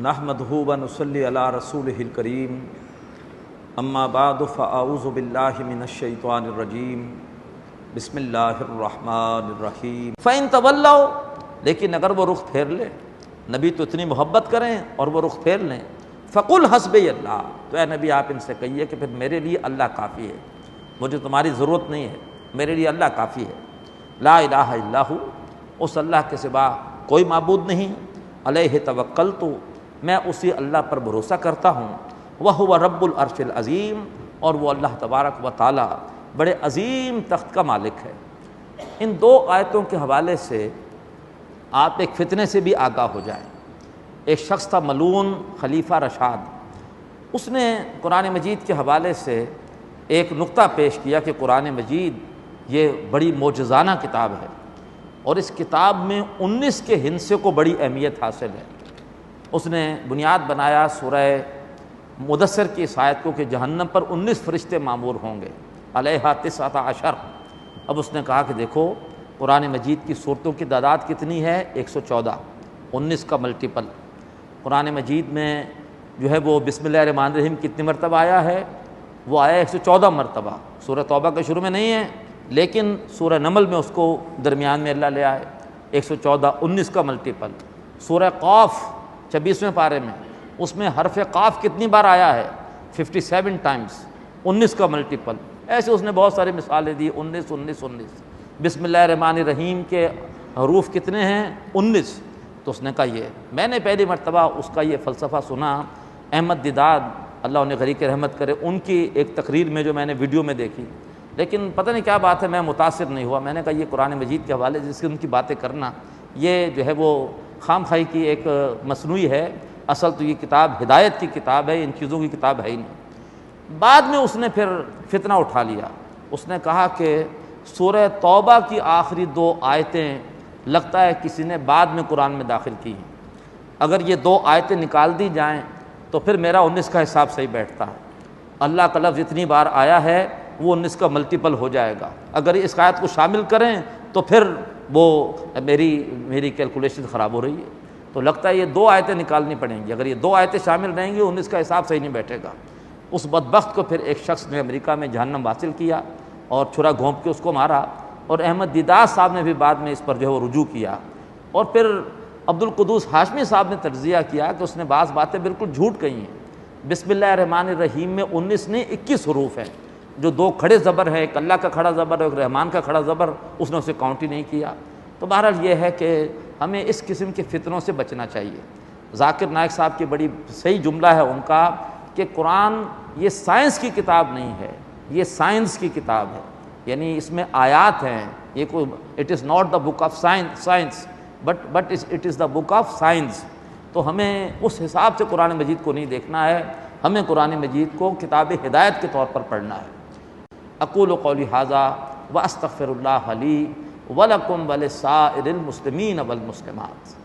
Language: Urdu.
نحمدہ و نصلی علی رسولہ الکریم اما بعد فاعوذ باللہ من الشیطان الرجیم بسم اللہ الرحمن الرحیم فإن تولوا، لیکن اگر وہ رخ پھیر لیں، نبی تو اتنی محبت کریں اور وہ رخ پھیر لیں، فقل حسبی اللہ، تو اے نبی آپ ان سے کہیے کہ پھر میرے لیے اللہ کافی ہے، مجھے تمہاری ضرورت نہیں ہے، میرے لیے اللہ کافی ہے۔ لا الہ الا ہو، اس اللہ کے سوا کوئی معبود نہیں، علیہ توکلت، میں اسی اللہ پر بھروسہ کرتا ہوں، وہو رب العرش العظیم، اور وہ اللہ تبارک و تعالی بڑے عظیم تخت کا مالک ہے۔ ان دو آیتوں کے حوالے سے آپ ایک فتنے سے بھی آگاہ ہو جائیں۔ ایک شخص تھا ملعون خلیفہ رشاد، اس نے قرآن مجید کے حوالے سے ایک نقطہ پیش کیا کہ قرآن مجید یہ بڑی معجزانہ کتاب ہے، اور اس کتاب میں 19 کے ہندسے کو بڑی اہمیت حاصل ہے۔ اس نے بنیاد بنایا سورہ مدثر کی اس آیت کو کہ جہنم پر 19 فرشتے مامور ہوں گے، علیہا 19۔ اب اس نے کہا کہ دیکھو قرآن مجید کی صورتوں کی تعداد کتنی ہے؟ 114، 19 کا ملٹیپل۔ قرآن مجید میں جو ہے وہ بسم اللہ الرحمن الرحیم کتنی مرتبہ آیا ہے؟ وہ آیا 114 مرتبہ۔ سورہ توبہ کے شروع میں نہیں ہے، لیکن سورہ نمل میں اس کو درمیان میں اللہ لے آئے۔ 114، 19 کا ملٹیپل۔ سورہ قاف 26ویں پارے میں، اس میں حرف قاف کتنی بار آیا ہے؟ 57 ٹائمز، 19 کا ملٹیپل۔ ایسے اس نے بہت ساری مثالیں دی، 19 19 19۔ بسم اللہ الرحمن الرحیم کے حروف کتنے ہیں؟ 19۔ تو اس نے کہا یہ میں نے پہلی مرتبہ اس کا یہ فلسفہ سنا، احمد دیداد اللہ انہیں غریق رحمت کرے، ان کی ایک تقریر میں جو میں نے ویڈیو میں دیکھی، لیکن پتہ نہیں کیا بات ہے میں متاثر نہیں ہوا۔ میں نے کہا یہ قرآن مجید کے حوالے جس کی ان کی باتیں کرنا، یہ جو ہے وہ خام خواہی کی ایک مصنوعی ہے، اصل تو یہ کتاب ہدایت کی کتاب ہے، ان چیزوں کی کتاب ہے ہی نہیں۔ بعد میں اس نے پھر فتنہ اٹھا لیا، اس نے کہا کہ سورہ توبہ کی آخری 2 آیتیں لگتا ہے کسی نے بعد میں قرآن میں داخل کی ہیں، اگر یہ 2 آیتیں نکال دی جائیں تو پھر میرا 19 کا حساب صحیح بیٹھتا ہے۔ اللہ کا لفظ اتنی بار آیا ہے وہ 19 کا ملٹیپل ہو جائے گا، اگر اس آیت کو شامل کریں تو پھر وہ میری کیلکولیشن خراب ہو رہی ہے، تو لگتا ہے یہ 2 آیتیں نکالنی پڑیں گی، اگر یہ 2 آیتیں شامل رہیں گی 19 کا حساب صحیح نہیں بیٹھے گا۔ اس بدبخت کو پھر ایک شخص نے امریکہ میں جہنم حاصل کیا اور چھرا گھونپ کے اس کو مارا، اور احمد دیداد صاحب نے بھی بعد میں اس پر جو ہے وہ رجوع کیا، اور پھر عبدالقدوس ہاشمی صاحب نے تجزیہ کیا کہ اس نے بعض باتیں بالکل جھوٹ کہی ہیں۔ بسم اللہ الرحمن الرحیم میں 19 نہیں 21 حروف ہیں، جو 2 کھڑے زبر ہیں، ایک اللہ کا کھڑا زبر ہے، ایک رحمان کا کھڑا زبر، اس نے اسے کاؤنٹ ہی نہیں کیا۔ تو بہرحال یہ ہے کہ ہمیں اس قسم کے فتنوں سے بچنا چاہیے۔ ذاکر نائک صاحب کی بڑی صحیح جملہ ہے ان کا کہ قرآن یہ سائنس کی کتاب نہیں ہے، یہ سائنس کی کتاب ہے، یعنی اس میں آیات ہیں، یہ کوئی it is not the book of science but it is the book of science. تو ہمیں اس حساب سے قرآن مجید کو نہیں دیکھنا ہے، ہمیں قرآن مجید کو کتاب ہدایت کے طور پر پڑھنا ہے۔ اقول قولی ھذا واستغفر اللہ لی ولکم ولسائر المسلمین والمسلمات۔